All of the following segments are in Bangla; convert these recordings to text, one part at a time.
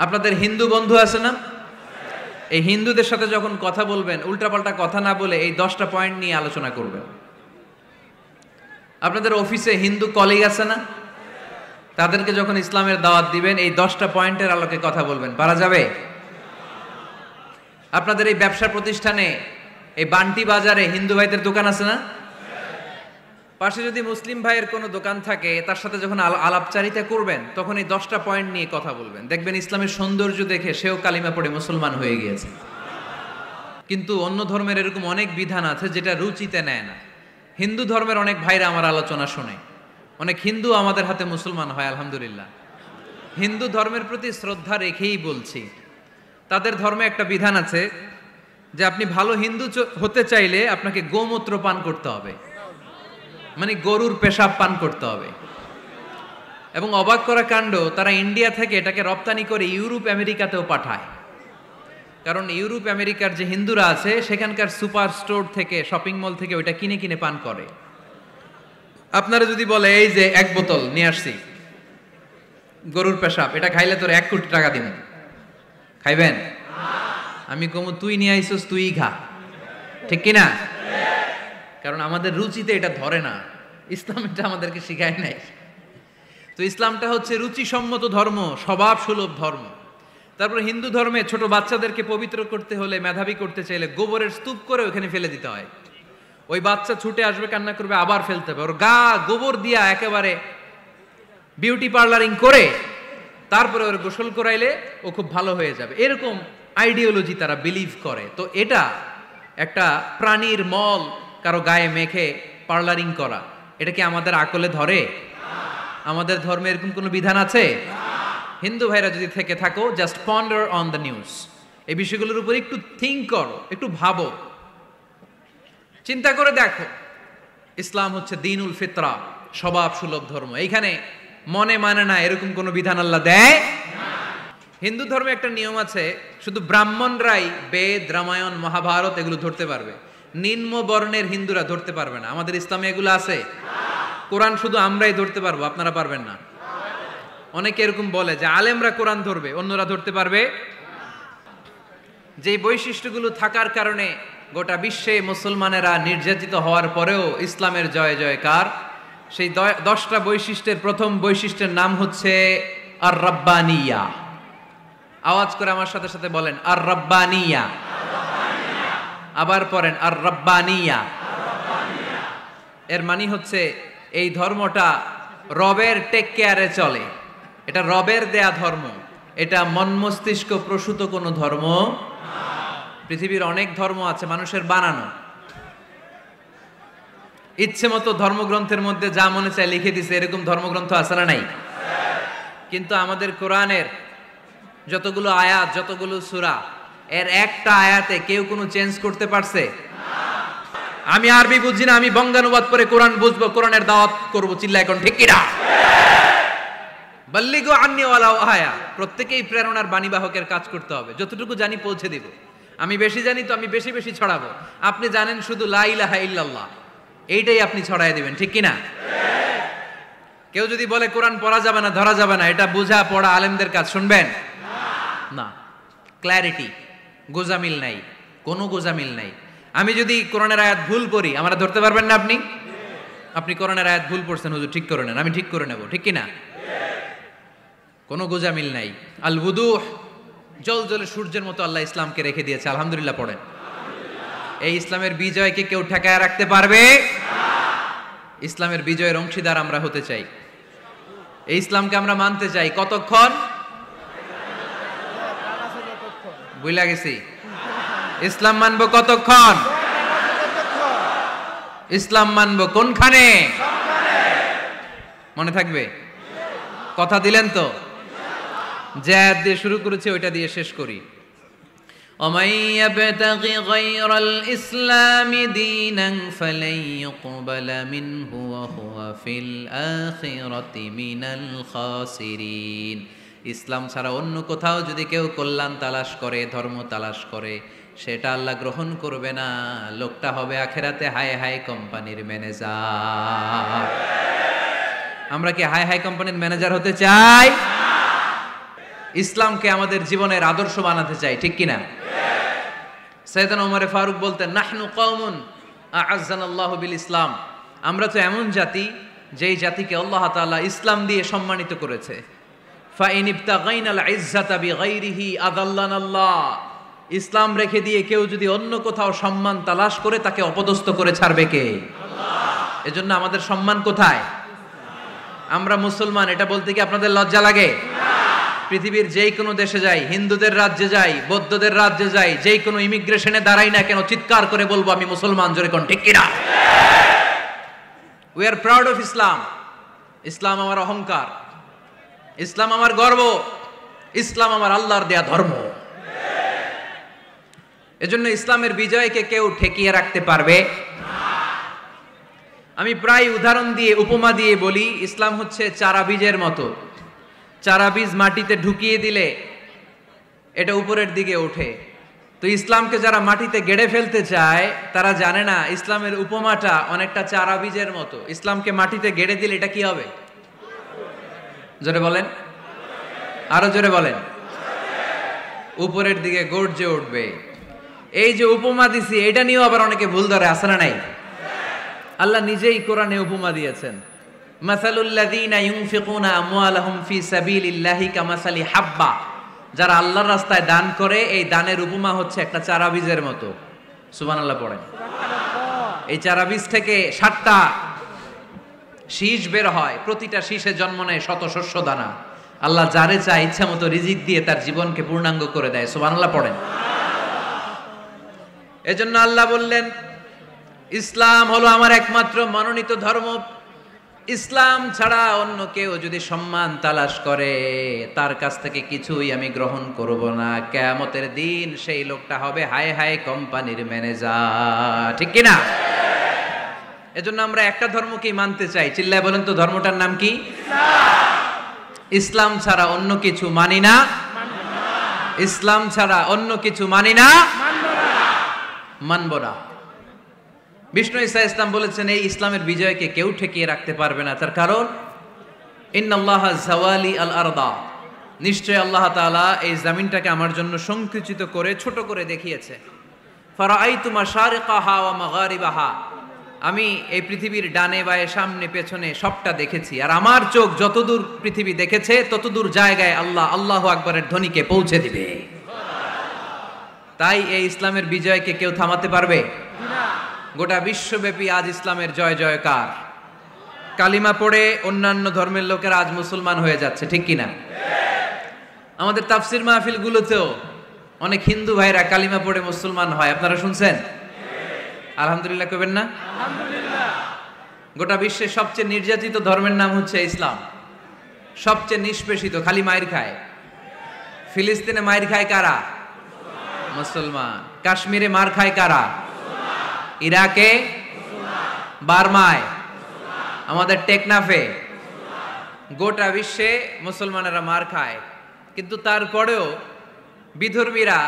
আপনাদের হিন্দু বন্ধু আছে না? এই হিন্দুদের সাথে যখন কথা বলবেন উল্টাপাল্টা কথা না বলে এই 10টা পয়েন্ট নিয়ে আলোচনা করবেন। আপনাদের অফিসে হিন্দু কলিগ আছে না? তাদেরকে যখন ইসলামের দাওয়াত দিবেন এই 10টা পয়েন্টের আলোকে কথা বলবেন, পারা যাবে? আপনাদের এই ব্যবসা প্রতিষ্ঠানে এই বান্টি বাজারে হিন্দু ভাইদের দোকান আছে না? পাশে যদি মুসলিম ভাইয়ের কোনো দোকান থাকে তার সাথে যখন আলাপচারিতা করবেন তখন এই 10টা পয়েন্ট নিয়ে কথা বলবেন। দেখবেন ইসলামের সৌন্দর্য দেখে সেও কালিমা পড়ে মুসলমান হয়ে গিয়েছে। কিন্তু অন্য ধর্মের এরকম অনেক বিধান আছে যেটা রুচিতে নেয় না। হিন্দু ধর্মের অনেক ভাইরা আমার আলোচনা শোনে, অনেক হিন্দু আমাদের হাতে মুসলমান হয় আলহামদুলিল্লাহ। হিন্দু ধর্মের প্রতি শ্রদ্ধা রেখেই বলছি, তাদের ধর্মে একটা বিধান আছে যে আপনি ভালো হিন্দু হতে চাইলে আপনাকে গোমূত্র পান করতে হবে, মানে গরুর পেশাব পান করতে হবে। এবং অবাক করা কাণ্ড, তারা ইন্ডিয়া থেকে এটাকে রপ্তানি করে ইউরোপ আমেরিকাতেও পাঠায়। কারণ ইউরোপ আমেরিকার যে হিন্দুরা আছে সেখানকার সুপার স্টোর থেকে, শপিং মল থেকে ওইটা কিনে কিনে পান করে। আপনারা যদি বলে এই যে 1 বোতল নিয়ে আসছি গরুর পেশাব, এটা খাইলে তোর 1 কোটি টাকা দিব, খাইবেন? আমি কমু তুই নিয়ে আইসস, তুই খা, ঠিক কিনা? কারণ আমাদের রুচিতে এটা ধরে না, ইসলাম এটা আমাদেরকে শিখায় নাই। তো ইসলামটা হচ্ছে রুচিসম্মত ধর্ম, স্বভাব সুলভ ধর্ম। তারপর হিন্দু ধর্মে ছোট বাচ্চাদেরকে পবিত্র করতে হলে, মেধাবী করতে চাইলে গোবরের স্তূপ করে ওখানে ফেলে দিতে হয়। ওই বাচ্চা ছুটে আসবে, কান্না করবে, আবার ফেলতে হবে। ওর গা গোবর দিয়া একেবারে বিউটি পার্লারিং করে তারপরে ওর গোসল করাইলে ও খুব ভালো হয়ে যাবে, এরকম আইডিওলজি তারা বিলিভ করে। তো এটা একটা প্রাণীর মল কারো গায়ে মেখে পার্লারিং করা, এটা কি আমাদের আকলে ধরে? আমাদের ধর্মে এরকম কোনো বিধান আছে? হিন্দু ভাইরা যদি থেকে থাকো, just ponder on the news, এই বিষয়গুলোর উপর একটু থিঙ্ক করো, একটু ভাবো, চিন্তা করে দেখো। ইসলাম হচ্ছে দ্বীনুল ফিতরা, স্বভাব সুলভ ধর্ম। এইখানে মনে মানে না এরকম কোনো বিধান আল্লাহ দেয় না। হিন্দু ধর্মে একটা নিয়ম আছে, শুধু ব্রাহ্মণরাই বেদ, রামায়ণ, মহাভারত এগুলো ধরতে পারবে, নিম্ন বর্ণের হিন্দুরা ধরতে পারবে না। আমাদের ইসলামে এগুলো আছে? কোরআন শুধু আমরাই ধরতে পারবো, আপনারা পারবেন না। অনেকে এরকম বলে যে আলেমরা কোরআন ধরবে, অন্যরা ধরতে পারবে। যে বৈশিষ্ট্যগুলো থাকার কারণে গোটা বিশ্বে মুসলমানেরা নির্যাতিত হওয়ার পরেও ইসলামের জয় জয়কার, সেই 10টা বৈশিষ্ট্যের প্রথম বৈশিষ্ট্যের নাম হচ্ছে আর রাব্বানিয়া। আওয়াজ করে আমার সাথে সাথে বলেন আর রাব্বানিয়া। আবার পড়েন আর রাব্বানিয়া। এর মানে হচ্ছে এই ধর্মটা রবের টেক কেয়ারে চলে, এটা রবের দেয়া ধর্ম, এটা মন মস্তিষ্ক প্রসূত কোনো ধর্ম। পৃথিবীর অনেক ধর্ম আছে মানুষের বানানো, ইচ্ছে মতো ধর্মগ্রন্থের মধ্যে যা মনে চায় লিখে দিছে, এরকম ধর্মগ্রন্থ আছে না নাই? কিন্তু আমাদের কোরআনের যতগুলো আয়াত, যতগুলো সূরা, এর একটা আয়াতে কেউ কোনো চেঞ্জ করতে পারছে? আমি আরবি বুঝি না, আমি বঙ্গানুবাদ করে কোরআন বুঝবো, কোরআনের দাওয়াত করবো, চিল্লা এখন ঠিক কিনা? বাল্লিগু আন্নি ওয়ালাউ আয়া। প্রত্যেকেই প্রেরণার বাণীবাহকের কাজ করতে হবে, যতটুকু জানি পৌঁছে দিব। আমি বেশি জানি তো আমি বেশি বেশি ছড়াবো। আপনি জানেন শুধু লা ইলাহা ইল্লাল্লাহ, এইটাই আপনি ছড়ায় দিবেন, ঠিক কিনা? কেউ যদি বলে কোরআন পড়া যাবে না, ধরা যাবে না, এটা বোঝা পড়া আলেমদের কাজ, শুনবেন না। ক্ল্যারিটি, গোজামিল নাই, কোনো গোজামিল নাই। আমি যদি কোরআনের আয়াত ভুল করি, আমরা ধরতে পারবেন না আপনি? আপনি কোরআনের আয়াত ভুল পড়ছেন, হুজুর ঠিক করে নেন, আমি ঠিক করে নেব, ঠিক কিনা? কোনো গোজামিল নাই। আল বুদুহ, জল জলে সূর্যের মতো আল্লাহ ইসলামকে রেখে দিয়েছে, আলহামদুলিল্লাহ পড়েন। এই ইসলামের বিজয়কে কেউ ঠেকায় রাখতে পারবে? ইসলামের বিজয়ের অংশীদার আমরা হতে চাই, এই ইসলামকে আমরা মানতে চাই। কতক্ষণ? বুঝলা গেছি। ইসলাম মানবো কতক্ষণ? ইসলাম মানবো কোনখানে? মনে থাকবে? কথা দিলেন তো? যে আয়াত দিয়ে শুরু করেছে ওইটা দিয়ে শেষ করি। ومن يبتغي غير الإسلام دينا فلن يقبل منه وهو في الآخرة من الخاسرين। ইসলাম ছাড়া অন্য কোথাও যদি কেউ কল্যাণ তালাশ করে, ধর্ম তালাশ করে, সেটা আল্লাহ গ্রহণ করবে না। লোকটা হবে আখেরাতে হাই হাই কোম্পানির ম্যানেজার। আমরা কি হাই হাই কোম্পানির ম্যানেজার হতে চাই? ইসলামকে আমাদের জীবনের আদর্শ বানাতে চাই, ঠিক কিনা? সাইয়েদনা ওমর ফারুক বলতেন, নাহনু কওমুন আ'আজ্জানাল্লাহু বিল ইসলাম, আমরা তো এমন জাতি যেই জাতিকে আল্লাহ তাআলা ইসলাম দিয়ে সম্মানিত করেছে। ফাইন ইবতাগাইনাল ইজ্জাতা বিগাইরিহি আদাল্লানাল্লাহ, ইসলাম রেখে দিয়ে কেউ যদি অন্য কোথাও সম্মান তালাশ করে তাকে অপদস্থ করে ছাড়বে কে? আল্লাহ। এজন্য আমাদের সম্মান কোথায়? আমরা মুসলমান, এটা বলতে কি আপনাদের লজ্জা লাগে? পৃথিবীর যেই কোনো দেশে যাই, হিন্দুদের রাজ্যে যাই, বৌদ্ধদের রাজ্যে যাই, যেই কোনো ইমিগ্রেশনে দাঁড়াই না কেন, চিৎকার করে বলবো আমি মুসলমান, জোরে কোন ঠিক কিনা? We are proud of Islam. ইসলাম আমার অহংকার, ইসলাম আমার গর্ব, ইসলাম আমার আল্লাহর দেয়া ধর্ম। এজন্য ইসলামের বিজয়কে কেউ ঠেকিয়ে রাখতে পারবে না। আমি প্রায় উদাহরণ দিয়ে, উপমা দিয়ে বলি, ইসলাম হচ্ছে চারা বীজের মতো। চারা বীজ মাটিতে ঢুকিয়ে দিলে এটা উপরের দিকে ওঠে। তো ইসলামকে যারা মাটিতে গেড়ে ফেলতে চায় তারা জানে না ইসলামের উপমাটা অনেকটা চারা বীজের মতো। ইসলামকে মাটিতে গেড়ে দিলে এটা কি হবে? জোরে বলেন, আরো জোরে বলেন। উপরের দিকে গর্জে উঠবে। এই যে উপমা দিছি, এটা নিয়েও আবার অনেকে ভুল ধরে, আছে না নাই? আল্লাহ নিজেই কোরআনে উপমা দিয়েছেন, মাসালুল লাযীনা ইউনফিকুনা আমওয়ালাহুম ফি সাবিলিল্লাহি কামাসালি হাব্বা, যারা আল্লাহর রাস্তায় দান করে এই দানের উপমা হচ্ছে একটা চারা বীজের মতো। সুবহানাল্লাহ পড়েন। এই চারা বীজ থেকে 7টা শীষ বের হয়, প্রতিটা শীষে জন্ম নেয় শত শস্য দানা। আল্লাহ যারে চায় ইচ্ছা মতো রিজিক দিয়ে তার জীবনকে পূর্ণাঙ্গ করে দেয়। সুবহানাল্লাহ পড়েন। এজন্য আল্লাহ বললেন, ইসলাম হলো আমার একমাত্র মনোনীত ধর্ম। ইসলাম ছাড়া অন্য কেউ যদি সম্মান তালাশ করে তার কাছ থেকে কিছুই আমি গ্রহণ করব না। কিয়ামতের দিন সেই লোকটা হবে হায় হায় কোম্পানির ম্যানেজার, ঠিক কিনা? এজন্য আমরা একটা ধর্মকেই মানতে চাই। চিল্লায় বলেন তো, ধর্মটার নাম কি? ইসলাম ছাড়া অন্য কিছু মানি না, ইসলাম ছাড়া অন্য কিছু মানি না, মানব না। বিষ্ণু ঈসা ইসলাম বলেছেন, এই ইসলামের বিজয়কে কেউ ঠেকিয়ে রাখতে পারবে না। তার কারণ, ইন্নাল্লাহা যাওয়ালি আল আরদা, নিশ্চয় আল্লাহ তাআলা এই জমিনটাকে আমার জন্য সংকুচিত করে ছোট করে দেখিয়েছে। ফারাআইতু মাশারিকাহা ওয়া মাগারিবাহা, আমি এই পৃথিবীর ডানে বায়ে সামনে পেছনে সবটা দেখেছি। আর আমার চোখ যতদূর পৃথিবী দেখেছে ততদূর জায়গায় আল্লাহ আল্লাহু আকবারের ধ্বনিকে পৌঁছে দিবে। তাই এই ইসলামের বিজয়কে কেউ থামাতে পারবে না। গোটা বিশ্বব্যাপী আজ ইসলামের জয় জয়কার। কালিমা পড়ে অন্যান্য ধর্মের লোকেরা আজ মুসলমান হয়ে যাচ্ছে, ঠিক কিনা? আমাদের তাফসির মাহফিলগুলোতেও অনেক হিন্দু ভাইরা কালিমা পড়ে মুসলমান হয়, আপনারা শুনছেন? আলহামদুলিল্লাহ কইবেন না? আলহামদুলিল্লাহ। গোটা বিশ্বের সবচেয়ে নির্যাতিত ধর্মের নাম হচ্ছে ইসলাম, সবচেয়ে নিষ্পেষিত, খালি মাইর খায়। ফিলিস্তিনে মাইর খায় কারা? মুসলমান। কাশ্মীরে মার খায় কারা? ইরাকে, বার্মায়, আমাদের টেকনাফে, গোটা বিশ্বে মুসলমানেরা মার খায়। কিন্তু তারপরেও বিধর্মীরা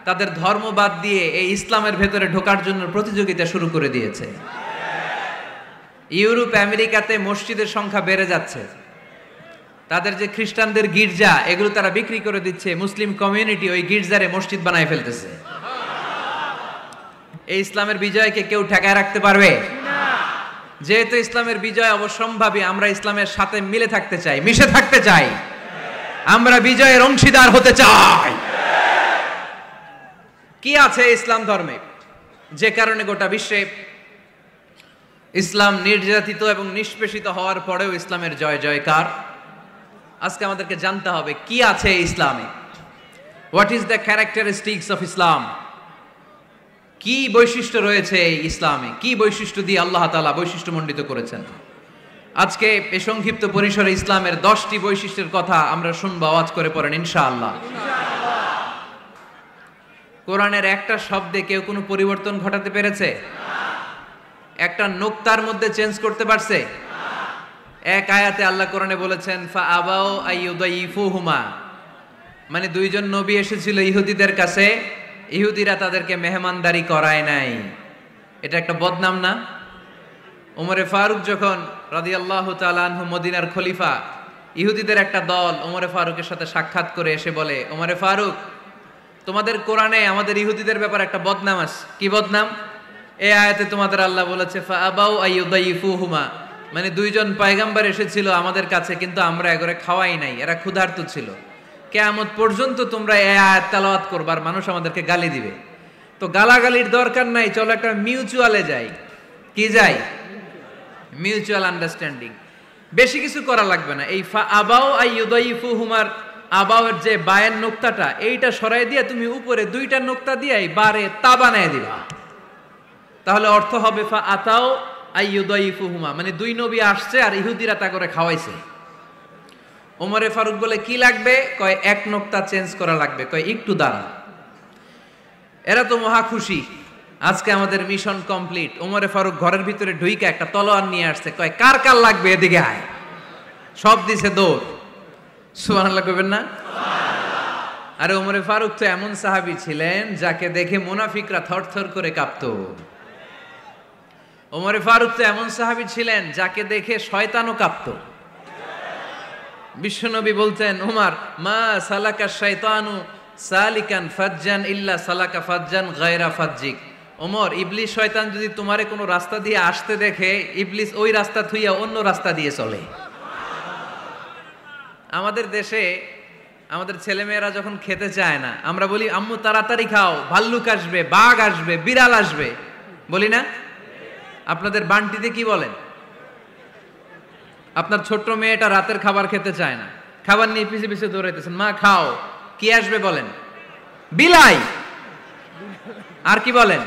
তাদের ধর্ম বাদ দিয়ে এই ইসলামের ভেতরে ঢোকার জন্য প্রতিযোগিতা শুরু করে দিয়েছে। ইউরোপ আমেরিকাতে মসজিদের সংখ্যা বেড়ে যাচ্ছে। তাদের যে খ্রিস্টানদের গির্জা, এগুলো তারা বিক্রি করে দিচ্ছে। মুসলিম কমিউনিটি ওই গির্জারে মসজিদ বানায় ফেলতেছে। এই ইসলামের বিজয়কে কেউ ঠেকায় রাখতে পারবে না। যেহেতু ইসলামের বিজয় অবশ্যম্ভাবী, আমরা ইসলামের সাথে মিলে থাকতে চাই, মিশে থাকতে চাই, আমরা বিজয়ের অংশীদার হতে চাই। কি আছে ইসলাম ধর্মে যে কারণে গোটা বিশ্বে ইসলাম নির্যাতিত এবং নিষ্পেষিত হওয়ার পরেও ইসলামের জয় জয়কার? আজকে আমাদেরকে জানতে হবে কি আছে ইসলামে। What is the characteristics of Islam? কি বৈশিষ্ট্য রয়েছে এই ইসলামে? কি বৈশিষ্ট্য দিয়ে আল্লাহ তাআলা বৈশিষ্ট্যমণ্ডিত করেছেন? আজকে এই সংক্ষিপ্ত পরিসরে ইসলামের 10টি বৈশিষ্ট্যের কথা আমরা শুনবো। আওয়াজ করে পড়েন ইনশাআল্লাহ। কোরআনের একটা শব্দে কেউ কোনো পরিবর্তন ঘটাতে পেরেছে? একটা নোক্তার মধ্যে চেঞ্জ করতে পারছে? এক আয়াতে আল্লাহ কোরআনে বলেছেন, ফা আবাউ আইয়ুদাইফুহুমা, মানে দুইজন নবী এসেছিল ইহুদিদের কাছে, ইহুদিরা তাদেরকে মেহমানদারি করায় নাই। এটা একটা বদনাম না? ওমরে ফারুক যখন রাদিয়াল্লাহু তাআলা আনহু মদিনার খলিফা, ইহুদিদের একটা দল ওমরে ফারুকের সাথে সাক্ষাৎ করে এসে বলে, ওমরে ফারুক, তোমাদের কোরআনে আমাদের ইহুদিদের ব্যাপারে একটা বদনাম আছে। কি বদনাম? এই আয়াতে তোমাদের আল্লাহ বলেছে ফাআবাউ আইয়ুদাইফুহুমা, মানে দুইজন পয়গম্বর এসেছিল আমাদের কাছে, কিন্তু আমরা এগরে খাওয়াই নাই, এরা ক্ষুধার্ত ছিল। কিয়ামত পর্যন্ত তোমরা এই আয়াত তেলাওয়াত করবার, মানুষ আমাদেরকে গালি দিবে। তো গালাগালির দরকার নাই, চলো একটা মিউচুয়ালে যাই। কি যাই? Mutual understanding. বেশি কিছু করা লাগবে না। এই ফাআবাউ আইয়ুদাইফুহুমার আবাওয়ের যে বায়ের নোক্তাটা, এইটা সরাই দিয়ে তুমি উপরে দুইটা নোক্তা দিয়ে বারে তা বানায় দিবা, তাহলে অর্থ হবে ফাআতাও আইয়ুদাইফুহুমা, মানে দুই নবী আসছে আর ইহুদিরা তা করে খাওয়াইছে। ওমরে ফারুক বলে কি লাগবে? কয় এক নোক্তা চেঞ্জ করা লাগবে। কয় একটু দাঁড়া। এরা তো মহা খুশি, আজকে আমাদের মিশন কমপ্লিট। ওমরে ফারুক ঘরের ভিতরে ঢুইকা একটা তলোয়ার নিয়ে আসছে। কয় কার কার লাগবে এদিকে আয়। সব দিছে দৌড়। সুবহানাল্লাহ কইবেন না? আরে ওমরে ফারুক তো এমন সাহাবী ছিলেন যাকে দেখে মুনাফিকরা থরথর করে কাঁপতো। ওমরে ফারুক তো এমন সাহাবী ছিলেন যাকে দেখে শয়তানও কাঁপতো। বিশ্বনবী বলতেন, উমার, মা সালাকা শাইতানু সালিকান ফাজ্জান ইল্লা সালাকা ফাজ্জান গায়রা ফাজ্জিক। ওমর, ইবলিস শয়তান যদি তোমারে কোনো রাস্তা দিয়ে আসতে দেখে, ইবলিস ওই রাস্তা থুইয়া অন্য রাস্তা দিয়ে চলে। আমাদের দেশে আমাদের ছেলেমেয়েরা যখন খেতে চায় না, আমরা বলি আম্মু তাড়াতাড়ি খাও, ভাল্লুক আসবে, বাঘ আসবে, বিড়াল আসবে, বলি না? আপনাদের বান্টিতে কি বলেন? আপনার ছোট্ট মেয়েটা রাতের খাবার খেতে চায় না, খাবার নিয়ে পিছে পিছে দৌড়াইতেছেন, মা খাও, কি আসবে বলেন? বিলাই। আর কি বলেন?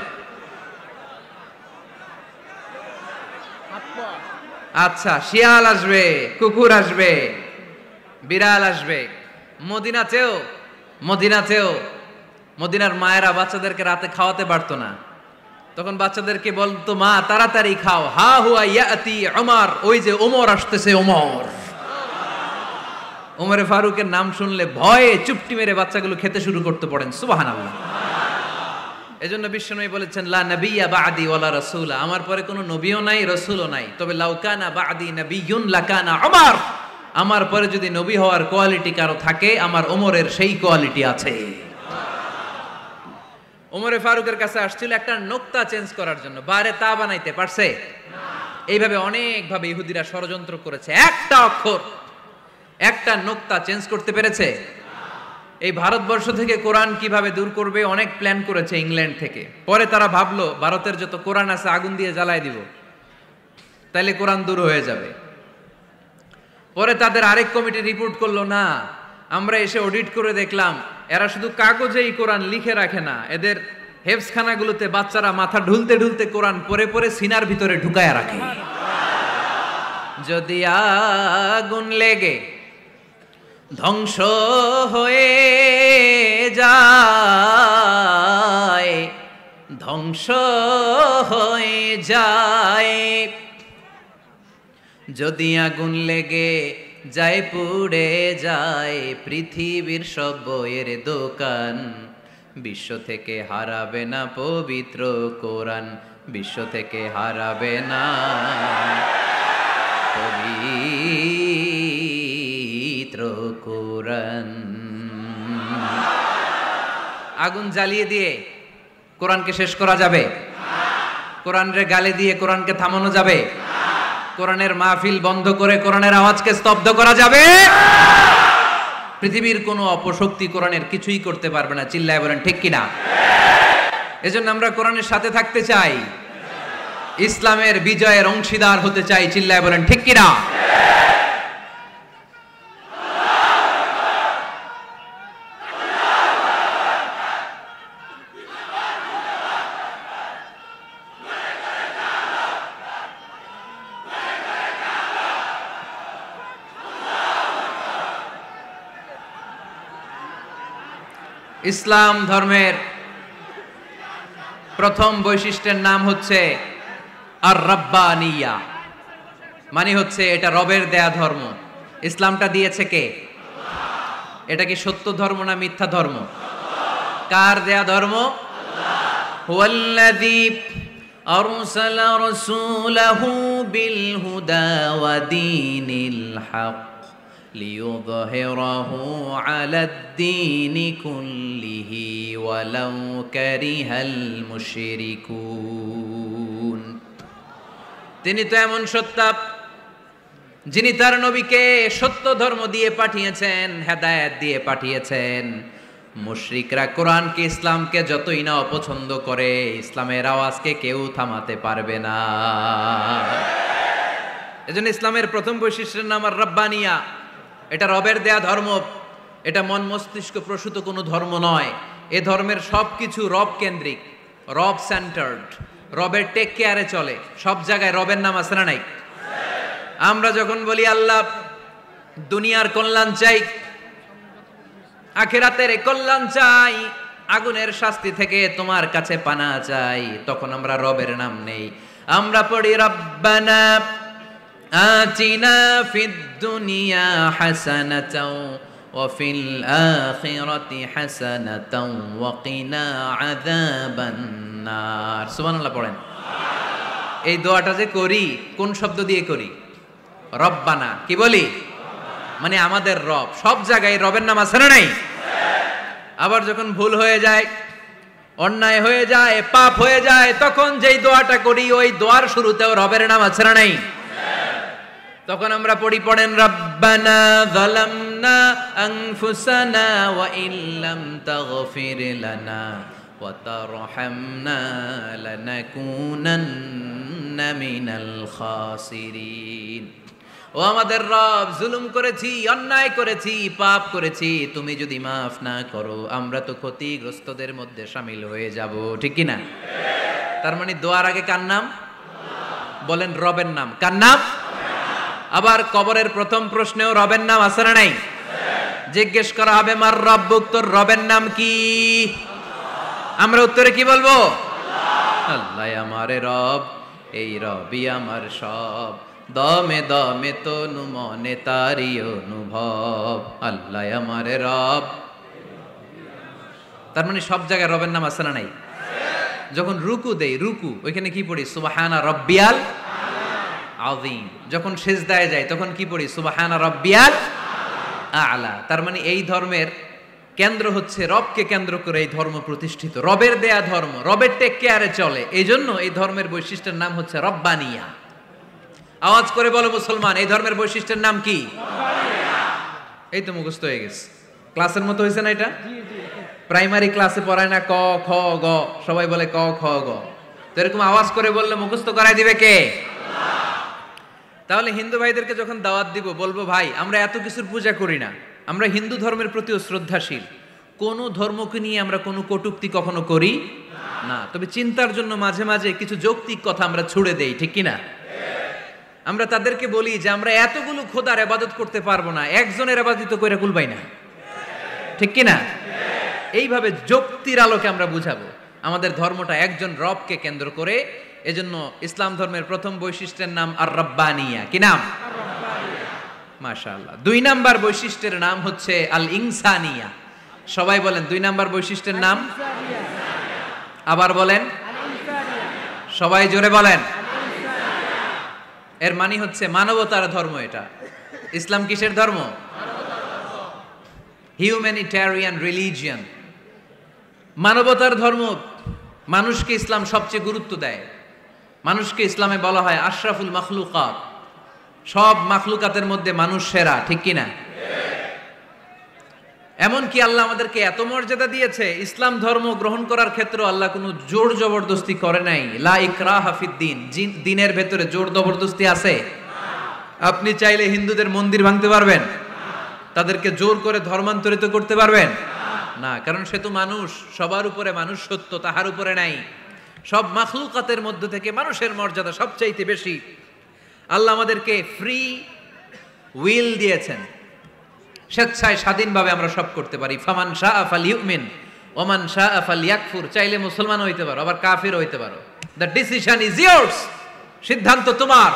আচ্ছা, শিয়াল আসবে, কুকুর আসবে, বিড়াল আসবে। মদিনাতেও মদিনার মায়েরা বাচ্চাদেরকে রাতে খাওয়াতে পারতো না, তখন বাচ্চাদেরকে বলতো, মা তাড়াতাড়ি খাও, হা হুয়া ইয়াতি ওমর, ওই যে ওমর আসতেছে। ওমরে ফারুকের নাম শুনলে ভয়ে চুপটি মেরে বাচ্চাগুলো খেতে শুরু করতে পড়েন। সুবহানাল্লাহ। এজন্য বিশ্বনবী বলেছেন, লা নাবিয়্যা বা'দি ওয়ালা রাসূলা, আমার পরে কোনো নবীও নাই, রাসূলও নাই, তবে লাউ কানা বা'দি নাবিয়্যুন লাকানা ওমর, আমার পরে যদি নবী হওয়ার কোয়ালিটি কারো থাকে, আমার ওমরের সেই কোয়ালিটি আছে। ওমরে ফারুকের কাছে আসছিল একটা নোক্তা চেঞ্জ করার জন্য, বারে তা বানাইতে পারছে? এইভাবে অনেকভাবে ইহুদিরা ষড়যন্ত্র করেছে, একটা অক্ষর, একটা নোক্তা চেঞ্জ করতে পেরেছে? এই ভারতবর্ষ থেকে কোরআন কিভাবে দূর করবে অনেক প্ল্যান করেছে ইংল্যান্ড থেকে। পরে তারা ভাবলো ভারতের যত কোরআন আছে আগুন দিয়ে জ্বালায় দিব, তাইলে কোরআন দূর হয়ে যাবে। পরে তাদের আরেক কমিটি রিপোর্ট করলো, না, আমরা এসে অডিট করে দেখলাম এরা শুধু কাগজেই কোরআন লিখে রাখে না, এদের হেফজখানাগুলোতে বাচ্চারা মাথা ঢুলতে ঢুলতে কোরআন পরে পরে সিনার ভিতরে ঢুকায়া রাখে। যদি আগুন লেগে ধ্বংস হয়ে যায়, ধ্বংস হয়ে যায়, যদি আগুন লেগে যায় পুড়ে যায় পৃথিবীর সব বইয়ের দোকান, বিশ্ব থেকে হারাবে না পবিত্র কোরআন, বিশ্ব থেকে হারাবে না পবিত্র কোরআন। আগুন জ্বালিয়ে দিয়ে কোরআনকে শেষ করা যাবে? কোরআনের গালে দিয়ে কোরআনকে থামানো যাবে? কোরআনের মাহফিল বন্ধ করে কোরআনের আওয়াজকে স্তব্ধ করা যাবে? পৃথিবীর কোনো অপশক্তি কোরআনের কিছুই করতে পারবে না। চিল্লায় বলেন ঠিক কিনা? এজন্য আমরা কোরআনের সাথে থাকতে চাই, ইসলামের বিজয়ের অংশীদার হতে চাই। চিল্লায় বলেন ঠিক কিনা? ইসলাম ধর্মের প্রথম বৈশিষ্ট্যের নাম হচ্ছে আর রাব্বানিয়া, মানে হচ্ছে এটা রবের দেয়া ধর্ম। ইসলামটা দিয়েছে কে? এটা কি সত্য ধর্ম না মিথ্যা ধর্ম? কার দেয়া ধর্ম? হুয়াল্লাযী আরসালা রাসূলাহু বিল হুদা ওয়া দীনিল হক লিইয়ুযহিরাহু আলাদ-দীনি কুল্লিহি ওয়ালাউ কারিহাল মুশরিকুন। তিনি তো এমন সত্তা যিনি তার নবীকে সত্য ধর্ম দিয়ে পাঠিয়েছেন, হেদায়েত দিয়ে পাঠিয়েছেন। মুশরিকরা কোরআনকে, ইসলামকে যতই না অপছন্দ করে, ইসলামের আওয়াজকে কেউ থামাতে পারবে না। এজন্য ইসলামের প্রথম বৈশিষ্ট্যের নাম আর রব্বানিয়া। এটা রবের দেয়া ধর্ম, এটা মন মস্তিষ্ক প্রসূত কোনো ধর্ম নয়। এ ধর্মের সবকিছু রব কেন্দ্রিক, রব সেন্টার্ড, রবের টেক কেয়ারে চলে। সব জায়গায় রবের নাম আছে না নাই? আমরা যখন বলি আল্লাহ দুনিয়ার কল্যাণ চাই, আখিরাতের কল্যাণ চাই, আগুনের শাস্তি থেকে তোমার কাছে পানা চাই, তখন আমরা রবের নাম নেই। আমরা পড়ি রব্বানা আতিনা ফিদ দুনিয়া হাসানাতাও ওয়া ফিল আখিরাতি হাসানাতাও ওয়া কিনা আযাবান নার। সুবহানাল্লাহ পড়েন। এই দোয়াটা যে করি, কোন শব্দ দিয়ে করি? রব্বানা। কি বলি? মানে আমাদের রব। সব জায়গায় রবের নাম আছে না নাই? আবার যখন ভুল হয়ে যায়, অন্যায় হয়ে যায়, পাপ হয়ে যায়, তখন যেই দোয়াটা করি, ওই দোয়ার শুরুতেও রবের নাম আছে না নাই? তখন আমরা পড়েন রব্বানা যালামনা আনফুসানা ওয়া ইল্লাম তাগফির লানা ওয়া তারহামনা লানাকুনান্না মিনাল খাসিরিন। ও আমাদের রব, জুলুম করেছি, অন্যায় করেছি, পাপ করেছি, তুমি যদি মাফ না করো আমরা তো ক্ষতিগ্রস্তদের মধ্যে শামিল হয়ে যাব। ঠিক কি না? তার মানে দোয়ার আগে কার নাম? বলেন রবের নাম। কার নাম? আবার কবরের প্রথম প্রশ্নেও রবের নাম আছে না নাই? জিজ্ঞেস করা হবে মার রব্বুক, তোর রবের নাম কি? আমরা উত্তরে কি বলবো? আল্লাহ আমারে রব, এই রবই আমার সব, দমে দমে তনু মনে তারি অনুভব, আল্লাহ আমারে রব। তার মানে সব জায়গায় রবের নাম আছে না নাই? যখন রুকু দেই, রুকু ওইখানে কি পড়ি? সুবহানা রব্বিয়াল আযীম। যখন সিজদায় যাই তখন কি পড়ি? সুবহানা রব্বিয়াল আ'লা। তার মানে এই ধর্মের কেন্দ্র হচ্ছে রবকে কেন্দ্র করে এই ধর্ম প্রতিষ্ঠিত, রবের দেয়া ধর্ম, রবের টেক কেয়ারে চলে। এই জন্য এই ধর্মের বৈশিষ্ট্যের নাম হচ্ছে রব্বানিয়া। আওয়াজ করে বলো মুসলমান, এই ধর্মের বৈশিষ্ট্যের নাম কি? এই তো মুখস্থ হয়ে গেছে। ক্লাসের মতো হয়েছে না এটা? প্রাইমারি ক্লাসে পড়ায় না ক খ গ, সবাই বলে ক খ গ। তো এরকম আওয়াজ করে বললে মুখস্থ করাই দিবে কে? তাহলে হিন্দু ভাইদেরকে যখন দাওয়াত দিব, বলবো ভাই আমরা এত কিছুর পূজা করি না, আমরা হিন্দু ধর্মের প্রতিও শ্রদ্ধাশীল, কোন ধর্মকে নিয়ে আমরা কোনো কটূক্তি কখনো করি না। তবে চিন্তার জন্য মাঝে মাঝে কিছু যৌক্তিক কথা আমরা ছুড়ে দেই। ঠিক কিনা? আমরা তাদেরকে বলি যে আমরা এতগুলো খোদার ইবাদত করতে পারবো না, একজনের ইবাদত কইরা কুলবাই না। ঠিক কিনা? এইভাবে যুক্তির আলোকে আমরা বুঝাবো আমাদের ধর্মটা একজন রবকে কেন্দ্র করে। এজন্য ইসলাম ধর্মের প্রথম বৈশিষ্ট্যের নাম আর রব্বানিয়া। কি নাম? মাশাআল্লাহ। 2 নাম্বার বৈশিষ্ট্যের নাম হচ্ছে আল ইনসানিয়া। সবাই বলেন 2 নাম্বার বৈশিষ্ট্যের নাম। আবার বলেন, সবাই জোরে বলেন। এর মানে হচ্ছে মানবতার ধর্ম। এটা ইসলাম কিসের ধর্ম? হিউম্যানিটেরিয়ান রিলিজিয়ন, মানবতার ধর্ম। মানুষকে ইসলাম সবচেয়ে গুরুত্ব দেয়। মানুষকে ইসলামে বলা হয় আশরাফুল মাখলুকাত, সব মাখলুকাতের মধ্যে মানুষ সেরা। ঠিক কিনা? এমনকি আল্লাহ আমাদেরকে এত মর্যাদা দিয়েছে, ইসলাম ধর্ম গ্রহণ করার ক্ষেত্রে আল্লাহ কোনো জোর জবরদস্তি করে নাই। লা ইকরাহা ফিদ্দিন, দিনের ভেতরে জোর জবরদস্তি আছে? আপনি চাইলে হিন্দুদের মন্দির ভাঙতে পারবেন? তাদেরকে জোর করে ধর্মান্তরিত করতে পারবেন না, কারণ সে তো মানুষ, সবার উপরে মানুষ সত্য, তাহার উপরে নাই। সব মাখলুকাতের মধ্য থেকে মানুষের মর্যাদা সবচাইতে বেশি। আল্লাহ আমাদেরকে ফ্রি উইল দিয়েছেন, স্বেচ্ছায় স্বাধীনভাবে আমরা সব করতে পারি। ফামান শাআ ফালইউমিন ওমান শাআ ফালইয়াকফুর। চাইলে মুসলমান হইতে পারো, আবার কাফির হইতে পারো। দ্য ডিসিশন ইজ ইয়ার্স, সিদ্ধান্ত তোমার।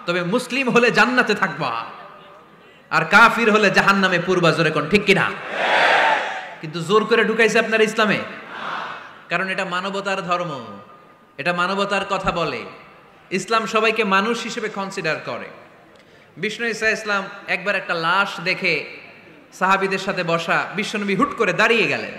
তবে মুসলিম হলে জান্নাতে থাকবা, আর কাফির হলে জাহান্নামে পূর্বা। জোরে কোন ঠিক কিনা? কিন্তু জোর করে ঢুকাইছে আপনার ইসলামে, কারণ এটা মানবতার ধর্ম, এটা মানবতার কথা বলে। ইসলাম সবাইকে মানুষ হিসেবে কনসিডার করে। বিষ্ণু ঈসা ইসলাম একবার একটা লাশ দেখে সাহাবীদের সাথে বসা, বিশ্বনবী হুট করে দাঁড়িয়ে গেলেন।